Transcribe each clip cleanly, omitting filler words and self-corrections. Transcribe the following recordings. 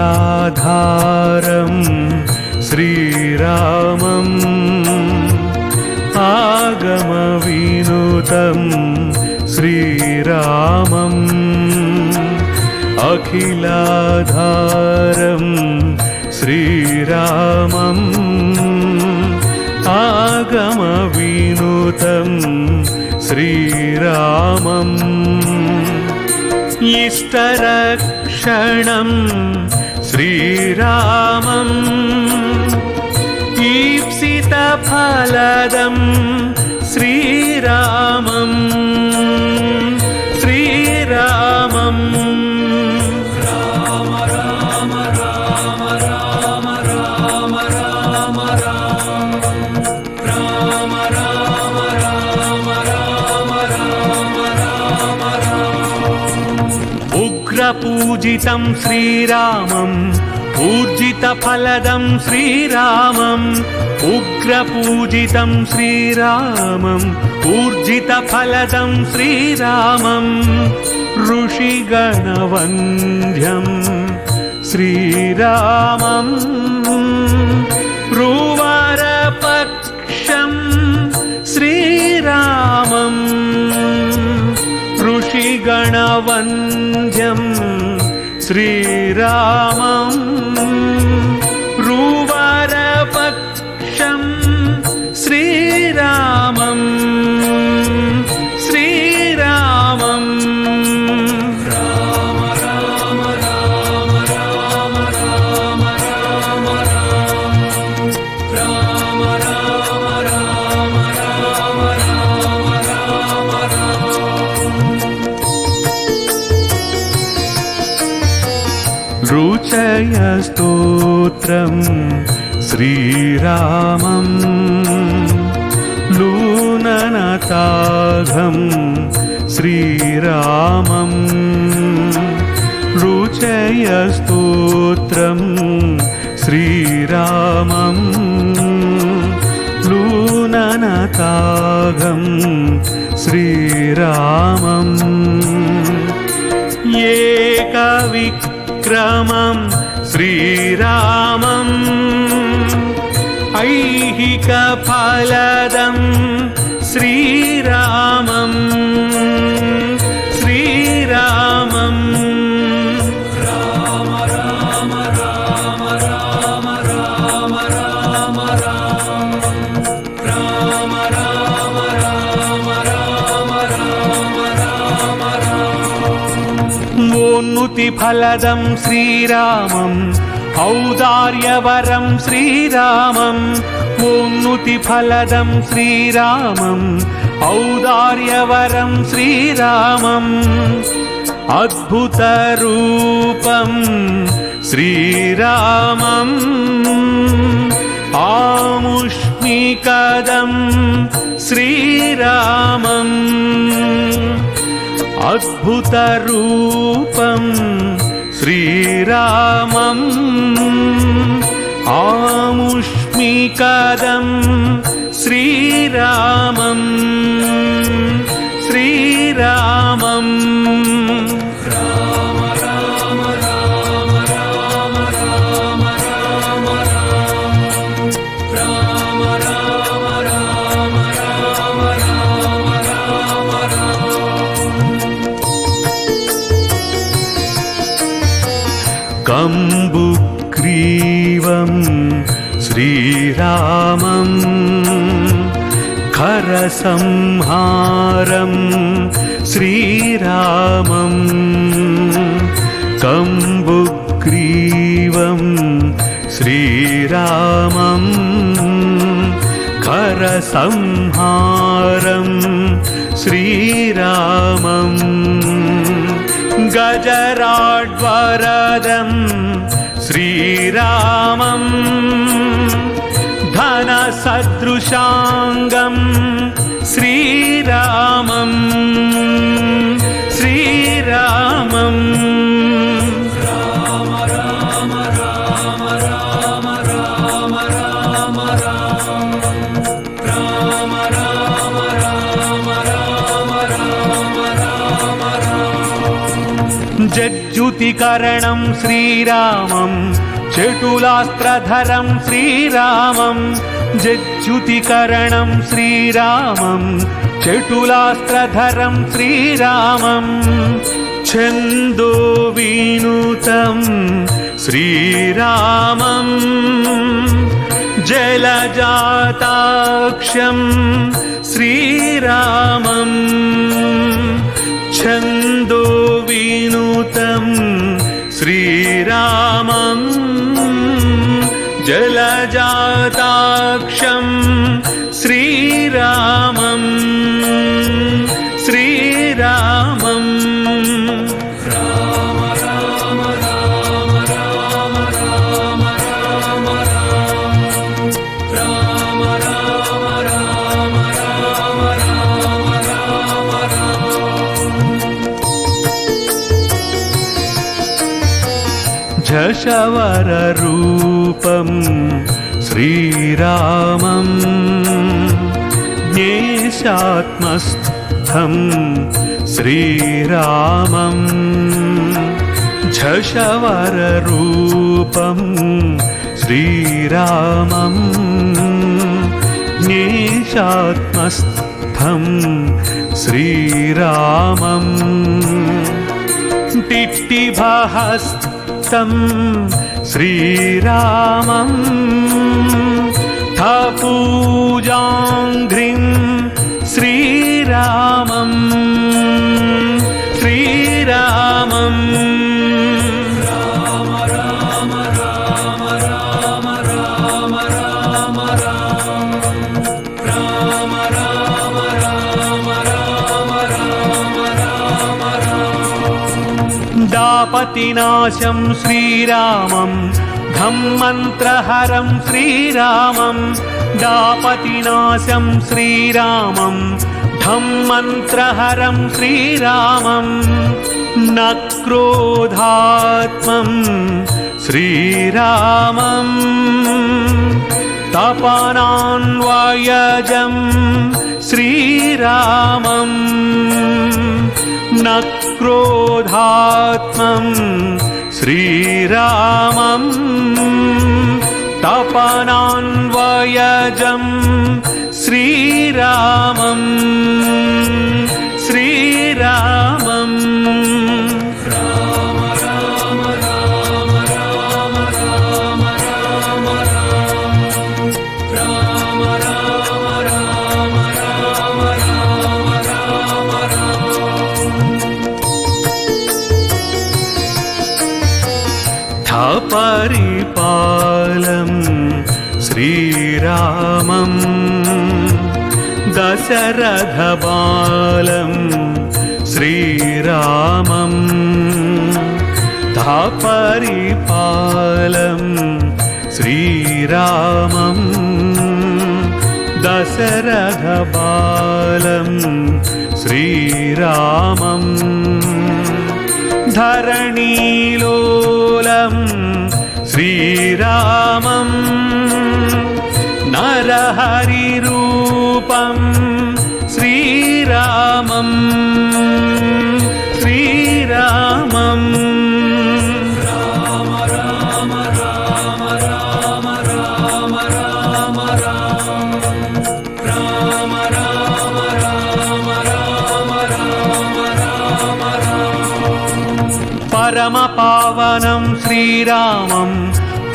अखिलाधारं श्रीरामम् आगमविनुतं श्रीरामम् अखिलाधारं श्रीरामम् आगमविनुतं श्रीरामम् इष्टरक्षणं श्रीरामम् ईप्सितफलदं श्रीरामम् श्रीरामम् राम राम राम राम राम राम राम राम राम राम राम राम उग्रपूजितं श्रीरामम् ऊर्जितफलदं श्रीरामम् उग्रपूजितं श्रीरामम् ऊर्जितफलदं श्रीरामम् ऋषिगणवन्द्यं श्रीरामम् रुवारपक्षं श्रीरामम् ऋषिगणवन्द्यं श्रीरामम् रुवारपक्षं श्रीरामम् श्रीरामम् राम राम राम राम राम राम राम राम राम राम राम राम रुचय स्तोत्रं श्रीरामम् लूननताघं श्रीरामम् रुचय स्तोत्रं श्रीरामम् लूननताघं श्रीरामम् एकविक्रमं श्रीरामम् ऐहिकफलदं श्रीरामम् श्रीरामम् राम राम राम राम राम राम राम राम राम राम राम राम मोन्नुतिफलदं श्रीरामम् औदार्यवरं श्रीरामम् मोन्नुतिफलदं श्रीरामम् औदार्यवरं श्रीरामम् अद्भुतरूपं श्रीरामम् आमुष्मिकदं श्रीरामम् अद्भुतरूपं श्रीरामम् आमुष्मिकदं श्रीरामम् श्रीरामम् राम राम राम राम राम राम राम राम राम राम राम राम कम्बुग्रीवं श्रीरामम् खरसंहारं श्रीरामम् कम्बुग्रीवं श्रीरामम् खरसंहारं श्रीरामम् गजराड्वरदं श्रीरामम् धनसदृशाङ्गं श्रीरामम् श्रीरामम् राम राम राम राम राम राम राम राम राम राम राम राम राम జజ్జుతికరణం శ్రీరామం చటులాస్త్రధరం శ్రీరామం జజ్జుతికరణం శ్రీరామం చటులాస్త్రధరం శ్రీరామం ఛందో వినుతం శ్రీరామం జలజాతాక్షం శ్రీరామం ఛందో వినుతం శ్రీరామం జలజాతాక్షం శ్రీరామం శ్రీరామం రామ రామ రామ రామ రామ రామ రామ రామ రామ రామ రామ రామ झषवररूपं श्रीरामं ज्ञेशात्मस्थं श्रीरामं झषवररूपं श्रीरामं ज्ञेशात्मस्थं श्रीरामं टिट्टिभहस्तं श्रीरामं थपूजाङ्घ्रिं श्रीरामं श्रीरामं राम राम राम राम राम राम राम राम राम राम राम दापतिनाशं श्रीरामं धम्मन्त्रहरं श्रीरामं दापतिनाशं श्रीरामं धम्मन्त्रहरं श्रीरामं न क्रोधात्मं श्रीरामं तपनान्वयजं श्रीरामं न क्रोधात्मं श्रीरामं तपनान्वयजं श्रीरामं श्रीरामं राम राम राम राम राम राम राम राम राम राम राम राम परिपालं श्रीरामं दशरथबालं श्रीरामं परिपालं श्रीरामं दशरथबालं श्रीरामं धरणीलोलं श्रीरामं नरहरिरूपं श्रीरामं श्रीरामं राम राम राम राम राम राम राम राम राम राम राम परमपावनं श्रीरामं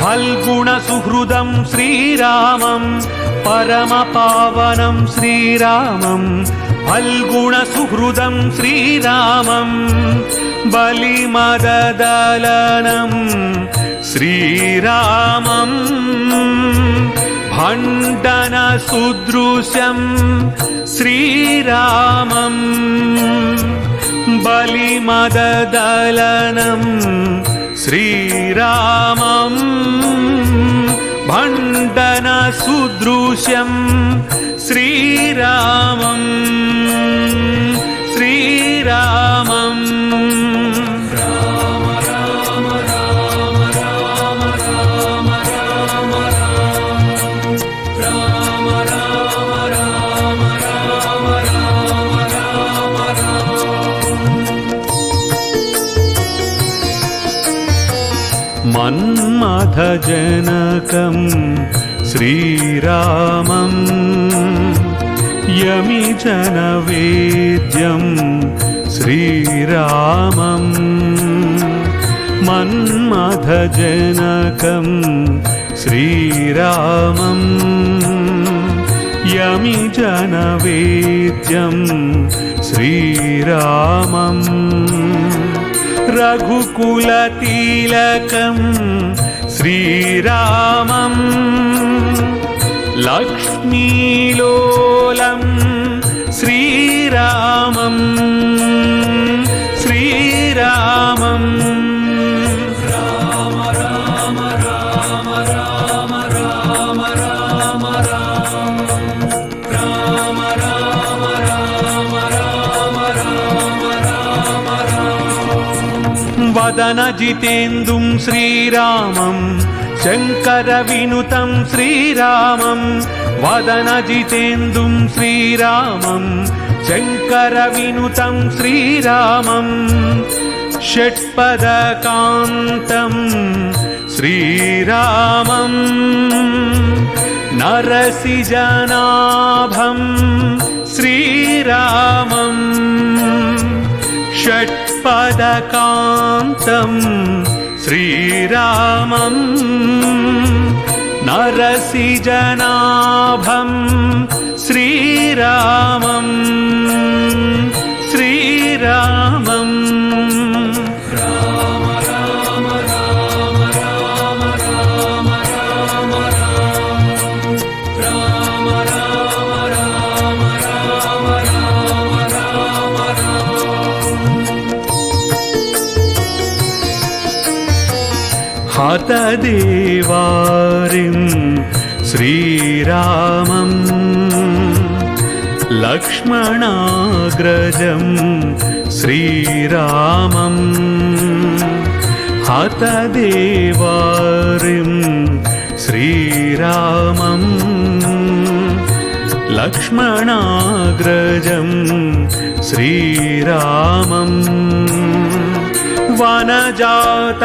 फल्गुणसुहृदं श्रीरामं परमपावनं श्रीरामं फल्गुणसुहृदं श्रीरामं बलिमददलनं श्रीरामं भण्डनसुदृशं श्रीरामं बलिमददलनं श्रीरामं भण्डनसुदृशं श्रीरामं श्रीरामं राम राम राम राम राम राम राम राम राम राम राम मन्मथजनकं श्रीरामं यमिजनवेद्यं श्रीरामं मन्मथजनकं श्रीरामं यमिजनवेद्यं श्रीरामं रघुकुलतिलकं श्रीरामं लक्ष्मीलोलं श्रीरामं श्रीरामं राम राम राम राम राम राम राम राम राम राम राम राम वदनजितेन्दुं श्रीरामं शङ्करविनुतं श्रीरामं वदनजितेन्दुं श्रीरामं शङ्करविनुतं श्रीरामं षट्पदकान्तं श्रीरामं नरसिंहनाभं श्रीरामं षट्पदकान्तं श्रीरामं नरसिंहनाभं श्रीरामं श्रीरामं राम राम राम राम राम राम राम राम राम राम राम राम हतदेवारिं श्रीरामं लक्ष्मणाग्रजं श्रीरामं हतदेवारिं श्रीरामं लक्ष्मणाग्रजं श्रीरामं वनजातदृशं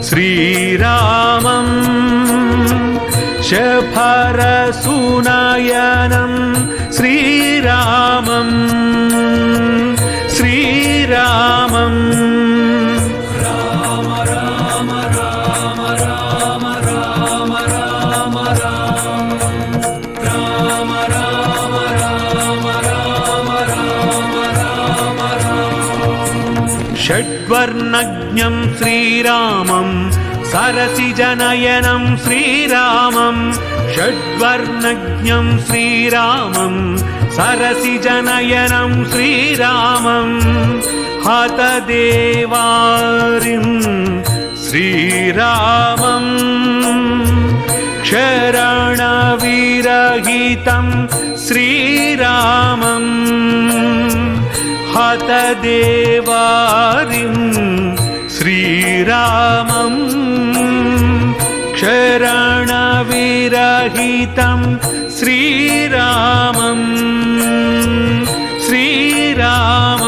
श्रीरामं शफरसुनयनं श्रीरामं श्रीरामं राम राम राम राम राम राम राम राम राम राम राम षड्वर्णज्ञं श्रीरामं सरसिजनयनं श्रीरामं षड्वर्णज्ञं श्रीरामं सरसिजनयनं श्रीरामं हतदेवारिं श्रीरामं क्षरणविरहितं श्रीरामं हतदेवारिं श्रीरामं क्षरणविरहितं श्रीरामं श्रीरामं